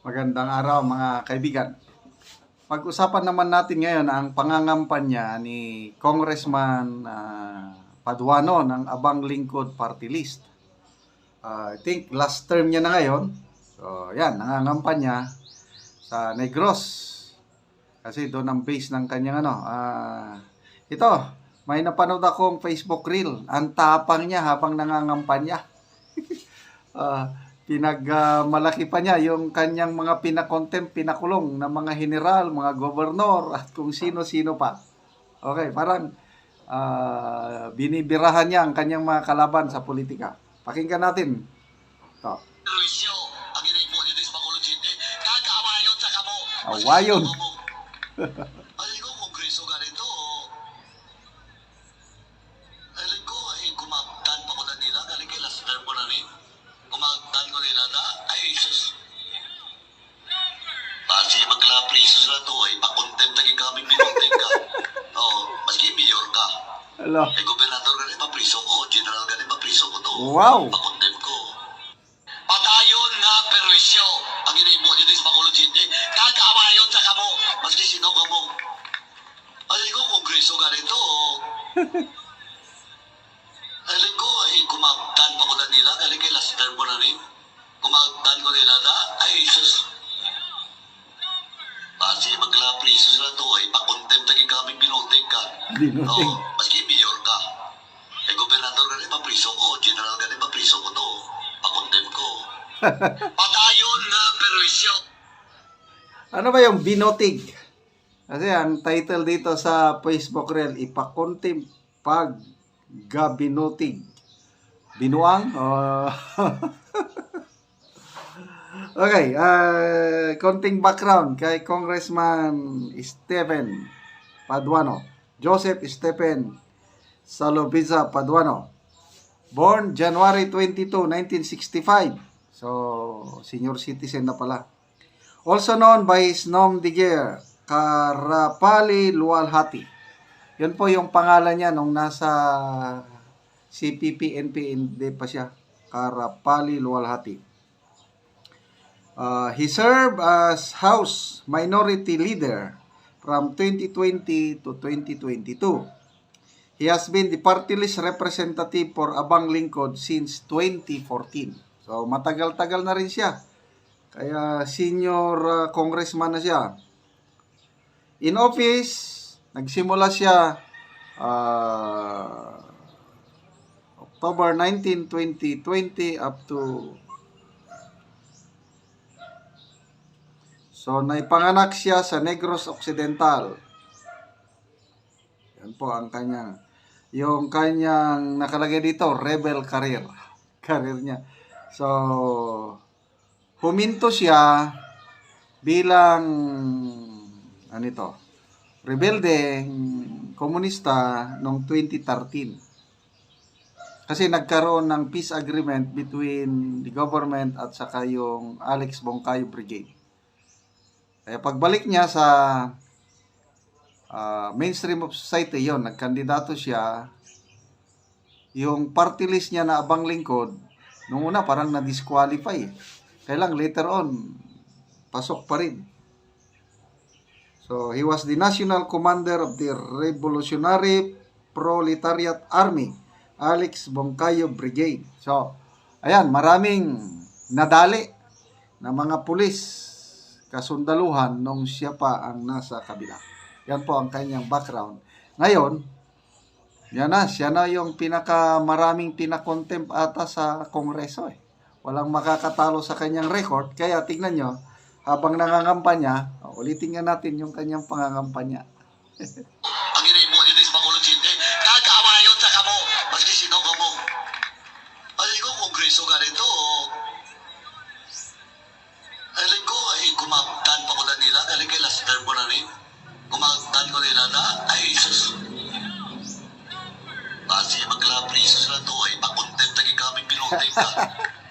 Magandang araw mga kaibigan. Pag-usapan naman natin ngayon ang pangangampanya ni Congressman Paduano ng Abang Lingkod Party List. I think last term niya na ngayon. So yan, nangangampanya sa Negros. Kasi doon ang base ng kanyang ito, may napanood akong Facebook reel. Ang tapang niya habang nangangampanya. Malaki pa niya yung kanyang mga pinakulong na mga general, mga gobernador at kung sino-sino pa. Okay, parang binibirahan niya ang kanyang mga kalaban sa politika. Pakinggan natin. Ito. Awayon. Kumagtan ko nila na, ay Jesus. Basi magla-prisos na to, ay pakontent na kami binunting ka. Oo, maski mayor ka. Hello. Ay gobernador ka rin, papriso ko. General ka rin, papriso ko to. Wow. Pakontent ko. Padayon nga perwisyo. Ang inay mo dito sa Bacolod City, kagaawayon sa kamo. Maski sino ka mo. Ay ko, kongreso ka rin to. Alam ko, ay kumagtan pa ko na nila, galing kay last term ko na rin. Kumagtan ko nila na, ay Jesus. Basi magla-prisos na to, ay pakontent na kami binunting ka. Oo, maski mayor ka. Ay gobernador ka rin, papriso ko. General ka rin, papriso ko to. Pakontent ko. Padayon na perwisyo. Ano ba yung binotig? Kasi ang title dito sa Facebook reel, ipakontim pag gabinotig. Binuang? Okay, konting background kay Congressman Stephen Paduano. Joseph Stephen Salobiza Paduano. Born January 22, 1965. So, senior citizen na pala. Also known by his nom de guerre, Karapali Luwalhati. Yun po yung pangalan niya nung nasa CPP-NP, hindi pa siya. Karapali Luwalhati. He served as House Minority Leader from 2020 to 2022. He has been the party list representative for Abang Lingkod since 2014. So, matagal-tagal na rin siya. Kaya senior congressman na siya. In office, nagsimula siya October 19, 2020 up to naipanganak siya sa Negros Occidental. Yan po ang yung kanyang nakalagay dito, rebel career niya. So, huminto siya bilang rebelde komunista noong 2013. Kasi nagkaroon ng peace agreement between the government at saka yung Alex Bongcayo Brigade. Kaya pagbalik niya sa mainstream of society, yon, nagkandidato siya. Yung party list niya na Abang Lingkod, nung una parang na-disqualify. Kaya lang later on, pasok pa rin. So, he was the national commander of the Revolutionary Proletariat Army, Alex Bongcayo Brigade. So, ayan, maraming nadali na mga pulis, kasundaluhan nung siya pa ang nasa kabila. Yan po ang kanyang background. Ngayon, siya na yung maraming pinakontempt ata sa Kongreso. Walang makakatalo sa kanyang record. Kaya tingnan nyo, habang nangangampanya, ulitin nga natin yung kanyang pangangampanya. Ang inay mo dito sa Bacolod City, kagaawayon sa kamo, maski sino ka mo. Alam ko, kongreso ka rin to. Alam ko, ay kumagtan pa ko na nila, galing kay last term ko na rin. Kumagtan ko nila na, ay Jesus. Basi magla-prisos na to, ay pakontent na kami binunting ka.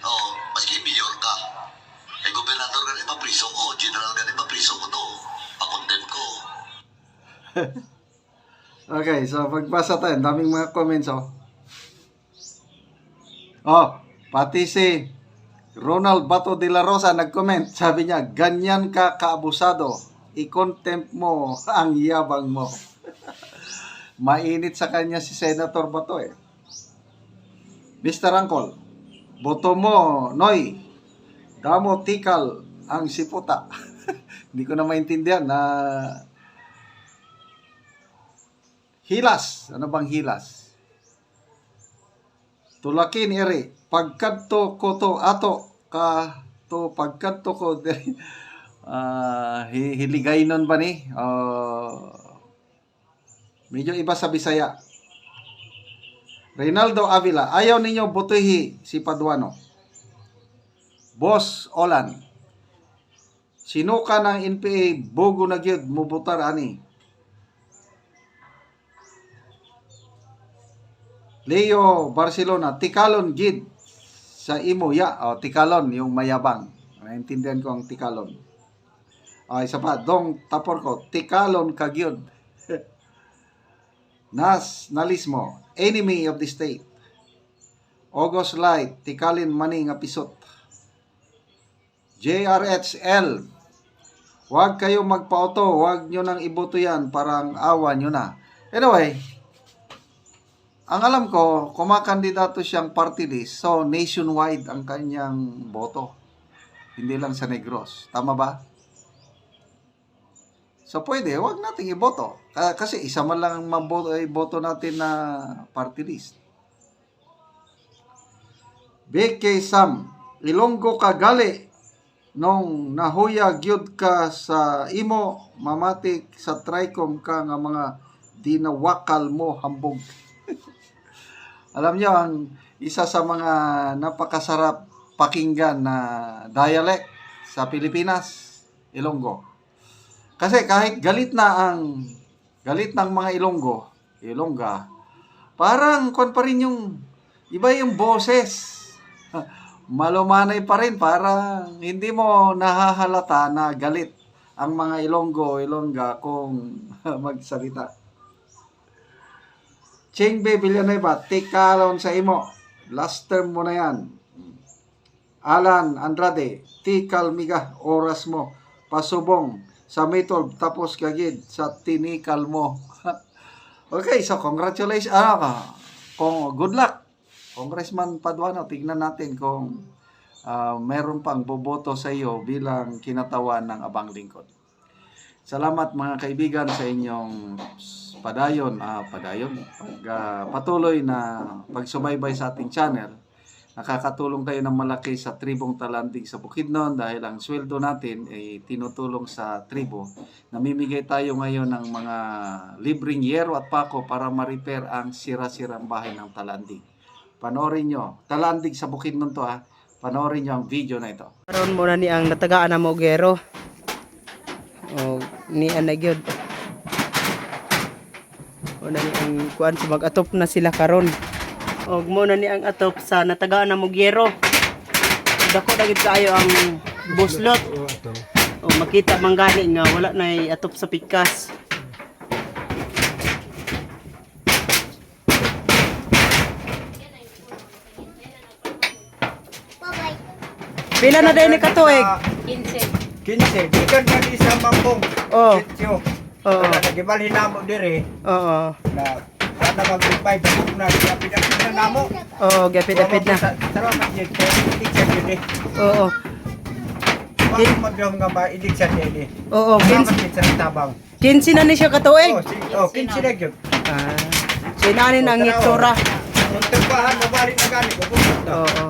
Oo, maski mayor ka. Ay gobernador ka rin, papriso ko. General ka rin, papriso ko to. Pakontent ko. Okay, so pagbasa tayo, daming mga comments, pati si Ronald Bato de la Rosa nag-comment. Sabi niya, ganyan ka kaabusado. I-contempt mo ang yabang mo. Mainit sa kanya si Senator Bato eh. Mr. Angkol, boto mo, Noy. Damo tikal ang siputa. Hindi ko na maintindihan na hilas. Ano bang hilas? Tulakin iri. Pagkadto ko to ato ka to pagkadto ko diri. Hiligay nun ba ni? Medyo iba sa Bisaya. Reynaldo Avila, ayaw ninyo butuhi si Paduano. Boss Olan, sinuka ng NPA, bogo na gyud mubutar ani. Leo Barcelona, tikalon gid sa imo ya. Tikalon yung mayabang. Naintindihan ko ang tikalon. Isa pa, Dong Tapor ko, tikalon ka gyud. Nalismo, enemy of the state. August Light, tikalin mani nga pisot. JRHL, huwag kayo magpaoto, huwag nyo nang iboto yan, parang awa nyo na. Anyway, ang alam ko, kumakandidato siyang party list, so nationwide ang kanyang boto. Hindi lang sa Negros. Tama ba? So pwede, huwag nating iboto. Kasi isa man lang iboto natin na party list. BK Sam, Ilonggo ka gali nung nahuya gyud ka sa imo mamatik sa Tricom ka nga mga dinawakal mo hambog. Alam niyo ang isa sa mga napakasarap pakinggan na dialect sa Pilipinas, Ilonggo. Kasi kahit galit ng mga Ilongga, parang kon pa rin yung iba yung boses. Malumanay pa rin, parang hindi mo nahahalata na galit ang mga Ilongga kung magsalita. Chingbe Villanueva, tikalon sa imo. Last term mo na yan. Alan Andrade, tikal miga, oras mo. Pasubong sa Mitol, tapos kagid sa tinikal mo. Okay, so congratulations. Good luck. Congressman Paduano, tignan natin kung meron pang boboto sa iyo bilang kinatawan ng Abang Lingkod. Salamat mga kaibigan sa inyong patuloy na pagsubaybay sa ating channel. Nakakatulong kayo ng malaki sa tribong Talandig sa Bukidnon dahil ang sweldo natin ay tinutulong sa tribo. Namimigay tayo ngayon ng mga libreng yero at pako para ma-repair ang sira-sirang bahay ng Talandig. Panoorin nyo. Talandig sa Bukidnon to ha. Panoorin nyo ang video na ito. Karon mo na ni ang natagaan na mo gero. O ni anagyod. O na ni ang kuan sa mag-atop na sila karon. Og mo na ni ang atop sa natagaan na mo gero. Dako dagit kaayo ang buslot. O makita man gani nga wala na atop sa pikas. Pila na din ni katuig? 15. Ikan ka di sa Mambong. Oh. Sityo. Oo. Nagibalhin namo dire. Oo. Na sana mag-reply na pinapit na namo. Oo, gapid-apid na. Tara mag-election yun eh. Oo. Paano mag-yung nga ma-election yun eh. Oo, Salamat sa tabang. 15 na ni siya katuig. 15 na yun. So inanin ang itsura. Yung tagpahan, nabalik na gani. Oo.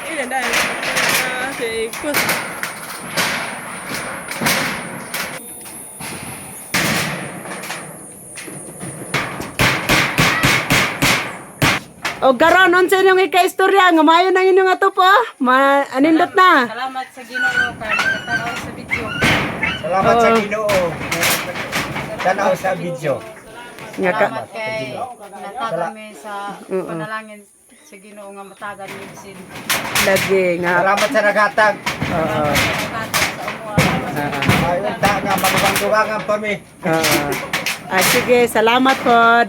Ilan dahil sa ikot. O garon unsa inyong ika-istorya nga maayo nang inyong atop anindot na. Salamat sa Ginoo kay natanaw sa video. Salamat sa Ginoo. Tanaw sa video. Nga ka. Salamat kay natagan mi sa panalangin sa Ginoo nga matagan mi sin. Lagi nga. Salamat sa naghatag. Oo. Sa umuha. Ayun ta nga magbandurangan pa mi. Sige, salamat pod.